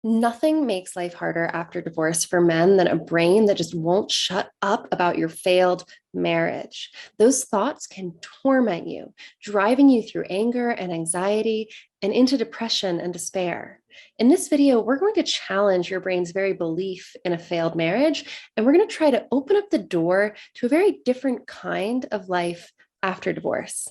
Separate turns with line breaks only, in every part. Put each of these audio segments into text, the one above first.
Nothing makes life harder after divorce for men than a brain that just won't shut up about your failed marriage. Those thoughts can torment you, driving you through anger and anxiety and into depression and despair. In this video, we're going to challenge your brain's very belief in a failed marriage, and we're going to try to open up the door to a very different kind of life after divorce.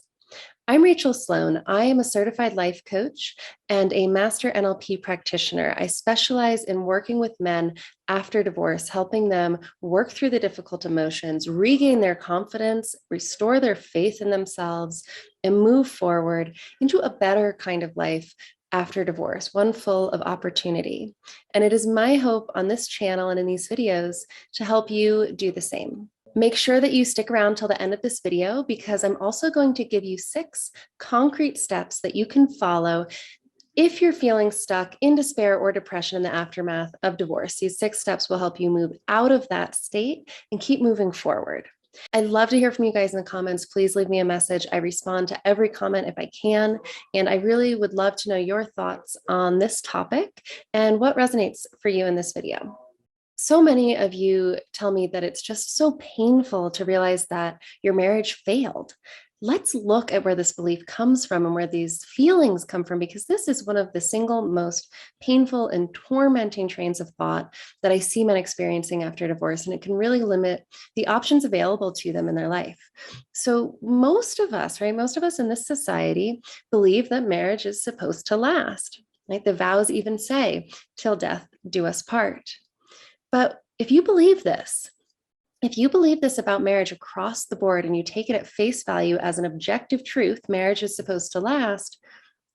I'm Rachael Sloan. I am a certified life coach and a master NLP practitioner. I specialize in working with men after divorce, helping them work through the difficult emotions, regain their confidence, restore their faith in themselves, and move forward into a better kind of life after divorce, one full of opportunity. And it is my hope on this channel and in these videos to help you do the same. Make sure that you stick around till the end of this video because I'm also going to give you 6 concrete steps that you can follow if you're feeling stuck in despair or depression in the aftermath of divorce. These 6 steps will help you move out of that state and keep moving forward. I'd love to hear from you guys in the comments. Please leave me a message. I respond to every comment if I can, and I really would love to know your thoughts on this topic and what resonates for you in this video. So many of you tell me that it's just so painful to realize that your marriage failed. Let's look at where this belief comes from and where these feelings come from, because this is one of the single most painful and tormenting trains of thought that I see men experiencing after divorce, and it can really limit the options available to them in their life. So most of us, right, most of us in this society believe that marriage is supposed to last. Right? The vows even say, "Till death do us part." But if you believe this about marriage across the board and you take it at face value as an objective truth, marriage is supposed to last,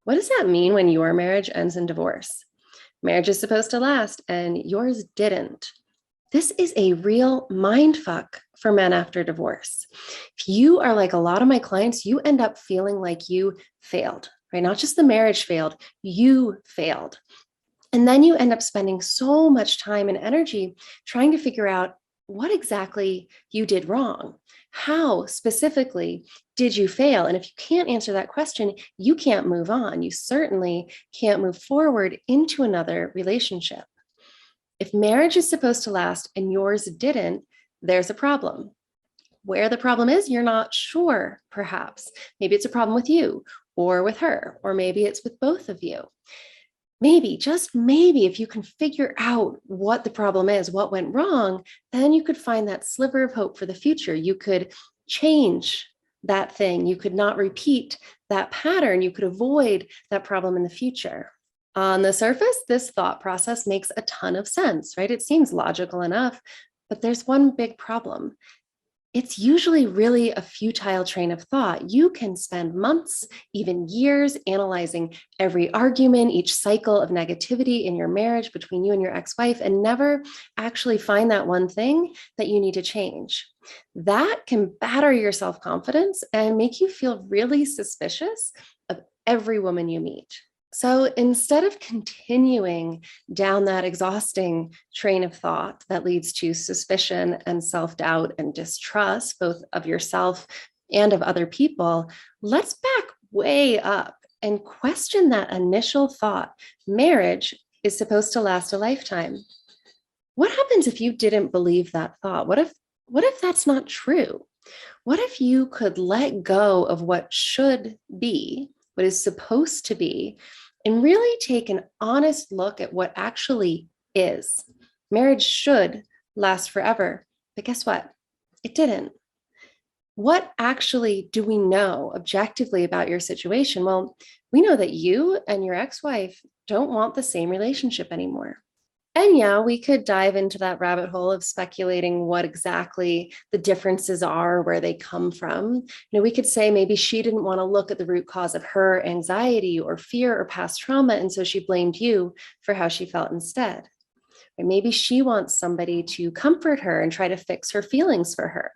what does that mean when your marriage ends in divorce? Marriage is supposed to last and yours didn't. This is a real mindfuck for men after divorce. If you are like a lot of my clients, you end up feeling like you failed, right? Not just the marriage failed, you failed. And then you end up spending so much time and energy trying to figure out what exactly you did wrong. How specifically did you fail? And if you can't answer that question, you can't move on. You certainly can't move forward into another relationship. If marriage is supposed to last and yours didn't, there's a problem. Where the problem is, you're not sure, perhaps. Maybe it's a problem with you or with her, or maybe it's with both of you. Maybe, just maybe, if you can figure out what the problem is, what went wrong, then you could find that sliver of hope for the future. You could change that thing. You could not repeat that pattern. You could avoid that problem in the future. On the surface, this thought process makes a ton of sense, right? It seems logical enough, but there's one big problem. It's usually really a futile train of thought. You can spend months, even years, analyzing every argument, each cycle of negativity in your marriage between you and your ex-wife, and never actually find that one thing that you need to change. That can batter your self-confidence and make you feel really suspicious of every woman you meet. So instead of continuing down that exhausting train of thought that leads to suspicion and self-doubt and distrust, both of yourself and of other people, let's back way up and question that initial thought. Marriage is supposed to last a lifetime. What happens if you didn't believe that thought? What if that's not true? What if you could let go of what should be, what is supposed to be, and really take an honest look at what actually is? Marriage should last forever, but guess what? It didn't. What actually do we know objectively about your situation? Well, we know that you and your ex-wife don't want the same relationship anymore. And yeah, we could dive into that rabbit hole of speculating what exactly the differences are, where they come from. We could say maybe she didn't want to look at the root cause of her anxiety or fear or past trauma, and so she blamed you for how she felt instead. Or maybe she wants somebody to comfort her and try to fix her feelings for her.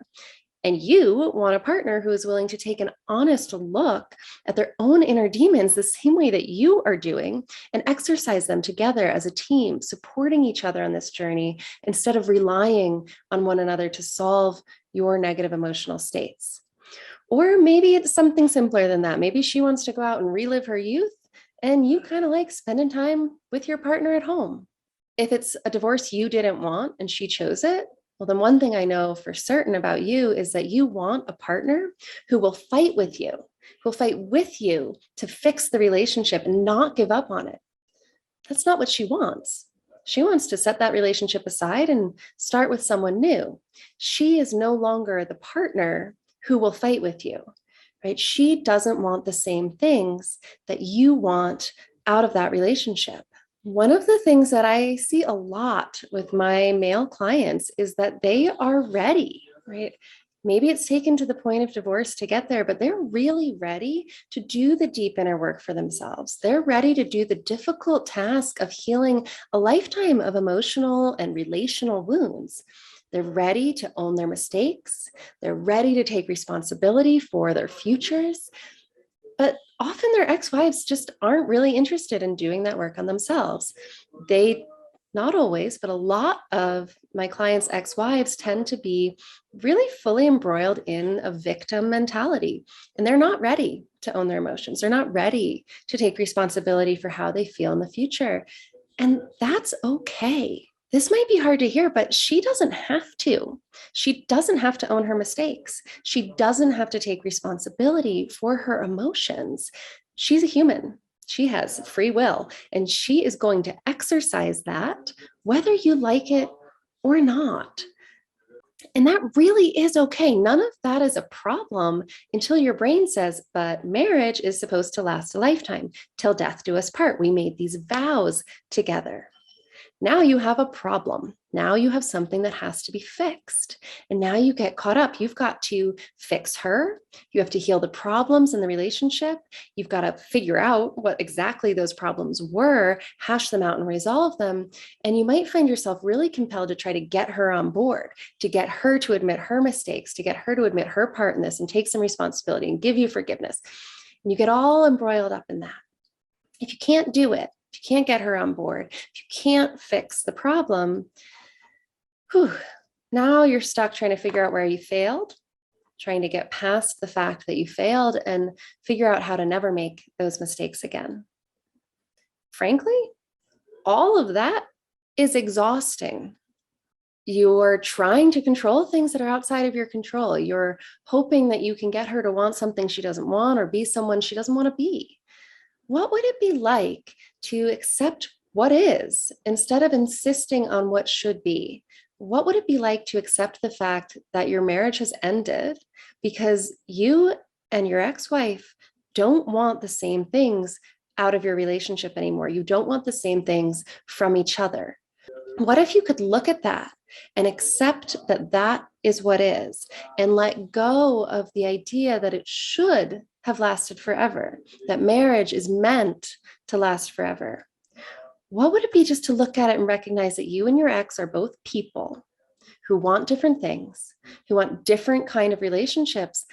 And you want a partner who is willing to take an honest look at their own inner demons the same way that you are doing and exercise them together as a team, supporting each other on this journey instead of relying on one another to solve your negative emotional states. Or maybe it's something simpler than that. Maybe she wants to go out and relive her youth and you kind of like spending time with your partner at home. If it's a divorce you didn't want and she chose it, well, then one thing I know for certain about you is that you want a partner who will fight with you, who will fight with you to fix the relationship and not give up on it. That's not what she wants. She wants to set that relationship aside and start with someone new. She is no longer the partner who will fight with you, right? She doesn't want the same things that you want out of that relationship. One of the things that I see a lot with my male clients is that they are ready, right? Maybe it's taken to the point of divorce to get there, but they're really ready to do the deep inner work for themselves. They're ready to do the difficult task of healing a lifetime of emotional and relational wounds. They're ready to own their mistakes. They're ready to take responsibility for their futures. But often their ex-wives just aren't really interested in doing that work on themselves. They, not always, but a lot of my clients' ex-wives tend to be really fully embroiled in a victim mentality, and they're not ready to own their emotions. They're not ready to take responsibility for how they feel in the future. And that's okay. This might be hard to hear, but she doesn't have to. She doesn't have to own her mistakes. She doesn't have to take responsibility for her emotions. She's a human. She has free will, and she is going to exercise that whether you like it or not. And that really is okay. None of that is a problem until your brain says, but marriage is supposed to last a lifetime. Till death do us part. We made these vows together. Now you have a problem. Now you have something that has to be fixed. And now you get caught up. You've got to fix her. You have to heal the problems in the relationship. You've got to figure out what exactly those problems were, hash them out and resolve them. And you might find yourself really compelled to try to get her on board, to get her to admit her mistakes, to get her to admit her part in this and take some responsibility and give you forgiveness. And you get all embroiled up in that. If you can't do it, if you can't get her on board, if you can't fix the problem, now you're stuck trying to figure out where you failed, trying to get past the fact that you failed and figure out how to never make those mistakes again. Frankly, all of that is exhausting. You're trying to control things that are outside of your control. You're hoping that you can get her to want something she doesn't want or be someone she doesn't want to be. What would it be like to accept what is instead of insisting on what should be? What would it be like to accept the fact that your marriage has ended because you and your ex-wife don't want the same things out of your relationship anymore? You don't want the same things from each other. What if you could look at that and accept that that is what is and let go of the idea that it should have lasted forever, that marriage is meant to last forever? What would it be just to look at it and recognize that you and your ex are both people who want different things, who want different kind of relationships,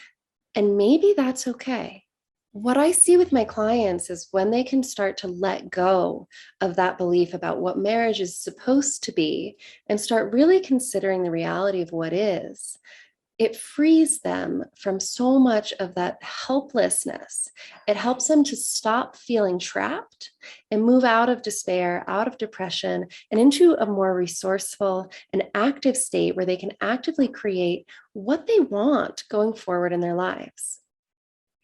and maybe that's okay. What I see with my clients is when they can start to let go of that belief about what marriage is supposed to be and start really considering the reality of what is, it frees them from so much of that helplessness. It helps them to stop feeling trapped and move out of despair, out of depression, and into a more resourceful and active state where they can actively create what they want going forward in their lives.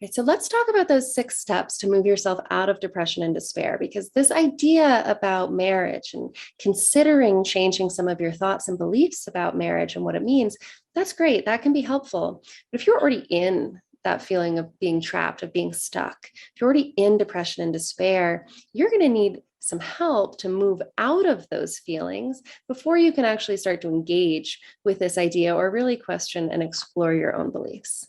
Okay, so let's talk about those 6 steps to move yourself out of depression and despair, because this idea about marriage and considering changing some of your thoughts and beliefs about marriage and what it means, that's great. That can be helpful. But if you're already in that feeling of being trapped, of being stuck, if you're already in depression and despair, you're going to need some help to move out of those feelings before you can actually start to engage with this idea or really question and explore your own beliefs.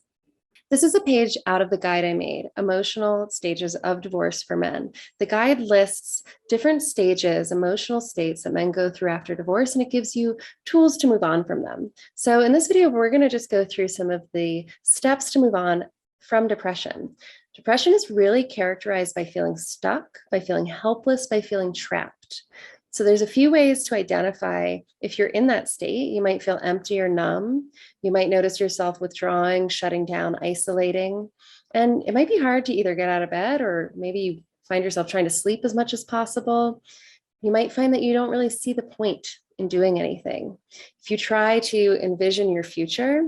This is a page out of the guide I made, Emotional Stages of Divorce for Men. The guide lists different stages, emotional states that men go through after divorce, and it gives you tools to move on from them. So in this video, we're going to just go through some of the steps to move on from depression. Depression is really characterized by feeling stuck, by feeling helpless, by feeling trapped. So there's a few ways to identify if you're in that state. You might feel empty or numb. You might notice yourself withdrawing, shutting down, isolating. And it might be hard to either get out of bed or maybe you find yourself trying to sleep as much as possible. You might find that you don't really see the point in doing anything. If you try to envision your future,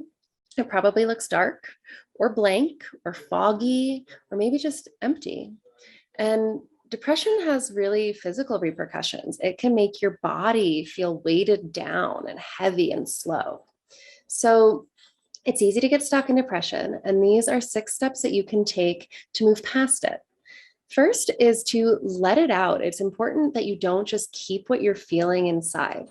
it probably looks dark or blank or foggy or maybe just empty. And depression has really physical repercussions. It can make your body feel weighted down and heavy and slow. So it's easy to get stuck in depression. And these are 6 steps that you can take to move past it. First is to let it out. It's important that you don't just keep what you're feeling inside.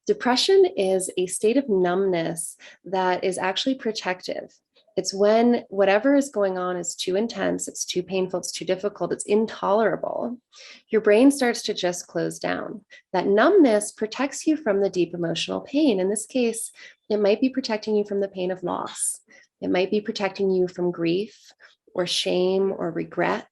Depression is a state of numbness that is actually protective. It's when whatever is going on is too intense, it's too painful, it's too difficult, it's intolerable. Your brain starts to just close down. That numbness protects you from the deep emotional pain. In this case, it might be protecting you from the pain of loss. It might be protecting you from grief or shame or regret.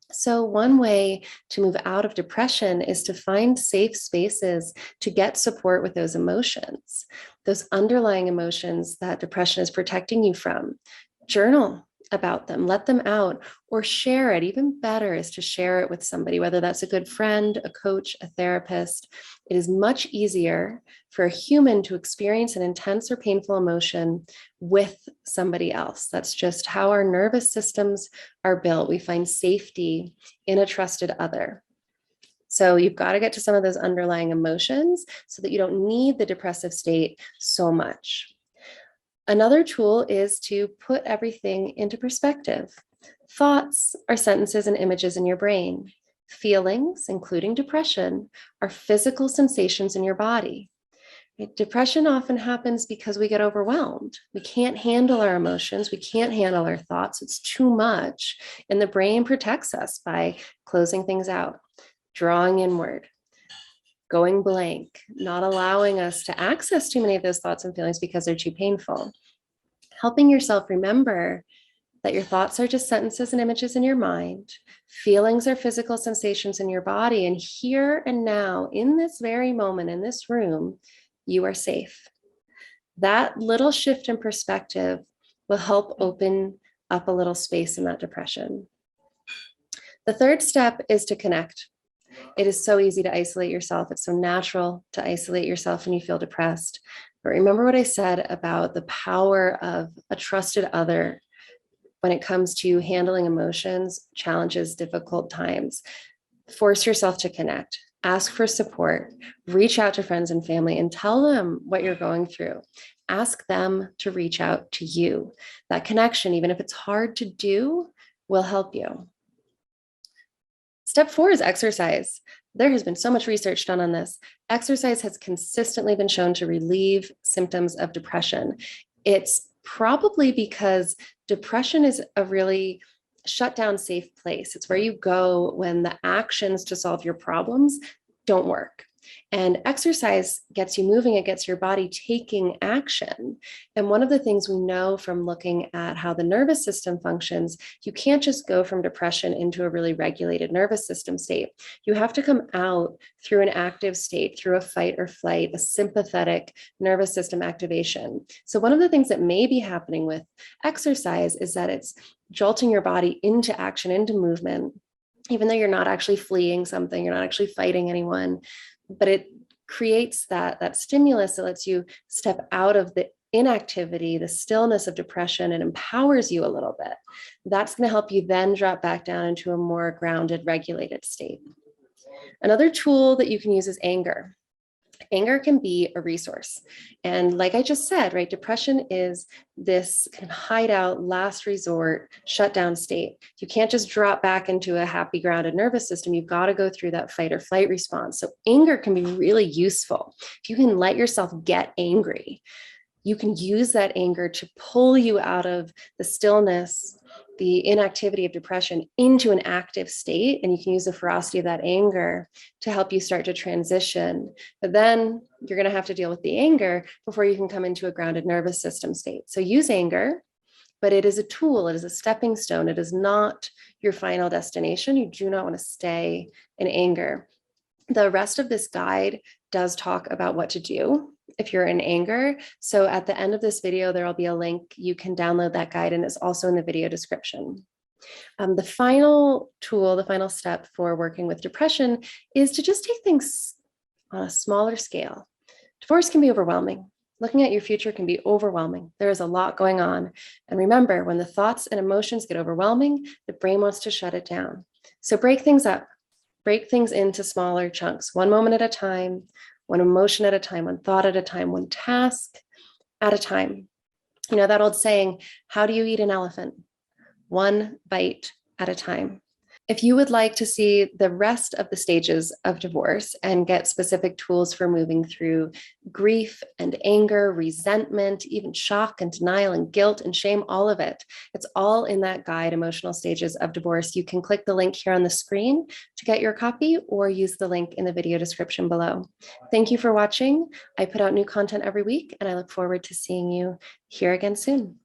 So one way to move out of depression is to find safe spaces to get support with those emotions, those underlying emotions that depression is protecting you from. Journal about them, let them out, or share it. Even better is to share it with somebody, whether that's a good friend, a coach, a therapist. It is much easier for a human to experience an intense or painful emotion with somebody else. That's just how our nervous systems are built. We find safety in a trusted other. So you've got to get to some of those underlying emotions so that you don't need the depressive state so much. Another tool is to put everything into perspective. Thoughts are sentences and images in your brain. Feelings, including depression, are physical sensations in your body. Depression often happens because we get overwhelmed. We can't handle our emotions. We can't handle our thoughts. It's too much. And the brain protects us by closing things out, drawing inward, going blank, not allowing us to access too many of those thoughts and feelings because they're too painful. Helping yourself remember that your thoughts are just sentences and images in your mind. Feelings are physical sensations in your body. And here and now, in this very moment, in this room, you are safe. That little shift in perspective will help open up a little space in that depression. The third step is to connect. It is so easy to isolate yourself. It's so natural to isolate yourself when you feel depressed. But remember what I said about the power of a trusted other when it comes to handling emotions, challenges, difficult times. Force yourself to connect. Ask for support. Reach out to friends and family and tell them what you're going through. Ask them to reach out to you. That connection, even if it's hard to do, will help you. Step 4 is exercise. There has been so much research done on this. Exercise has consistently been shown to relieve symptoms of depression. It's probably because depression is a really shut down safe place. It's where you go when the actions to solve your problems don't work. And exercise gets you moving, it gets your body taking action. And one of the things we know from looking at how the nervous system functions, you can't just go from depression into a really regulated nervous system state. You have to come out through an active state, through a fight or flight, a sympathetic nervous system activation. So one of the things that may be happening with exercise is that it's jolting your body into action, into movement, even though you're not actually fleeing something, you're not actually fighting anyone, but it creates that stimulus that lets you step out of the inactivity, the stillness of depression, and empowers you a little bit. That's going to help you then drop back down into a more grounded, regulated state. Another tool that you can use is anger. Anger can be a resource. And like I just said, right, depression is this kind of hideout, last resort, shutdown state. You can't just drop back into a happy, grounded nervous system. You've got to go through that fight or flight response. So anger can be really useful. If you can let yourself get angry, you can use that anger to pull you out of the stillness, the inactivity of depression into an active state. And you can use the ferocity of that anger to help you start to transition. But then you're going to have to deal with the anger before you can come into a grounded nervous system state. So use anger, but it is a tool. It is a stepping stone. It is not your final destination. You do not want to stay in anger. The rest of this guide does talk about what to do if you're in anger. So at the end of this video, there will be a link. You can download that guide, and it's also in the video description. The final tool, the final step for working with depression is to just take things on a smaller scale. Divorce can be overwhelming. Looking at your future can be overwhelming. There is a lot going on. And remember, when the thoughts and emotions get overwhelming, the brain wants to shut it down. So break things up, break things into smaller chunks, one moment at a time, one emotion at a time, one thought at a time, one task at a time. You know, that old saying, how do you eat an elephant? One bite at a time. If you would like to see the rest of the stages of divorce and get specific tools for moving through grief and anger, resentment, even shock and denial and guilt and shame, all of it, it's all in that guide, Emotional Stages of Divorce. You can click the link here on the screen to get your copy or use the link in the video description below. Thank you for watching. I put out new content every week and I look forward to seeing you here again soon.